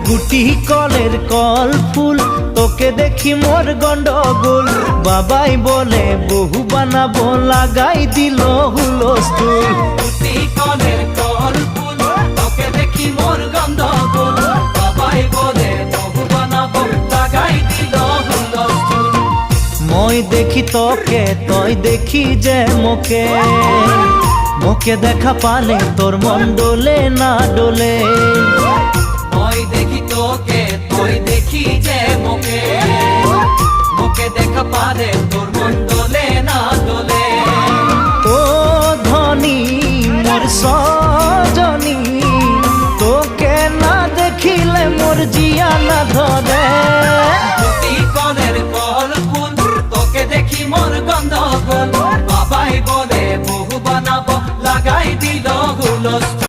গুটি কলের কল ফুল তোকে দেখি মোর গন্ডগোল বাবাই বলে বহু বানাবো লাগাই দিল হুলস্থুল গুটি কলের কল ফুল তোকে দেখি মোর গন্ডগোল বাবাই বলে বহু বানাবো লাগাই দিল হুলস্থুল মই দেখি তোকে তই দেখি যে মোকে মোকে দেখা পালে তোর মন ডোলে না ডোলে মই দেখি তোকে তুই দেখি যে মোকে মোকে দেখা পারে তোর মন দোলে না দোলে ও ধনী মোর সজনী তোকে না দেখিলে মোর জিয়া না ধরে গুটি কলের কল ফুল তোকে দেখি মোর গন্ডগোল বাবাই বলে বহু বানাবো লাগাই দিল হুলস্থুল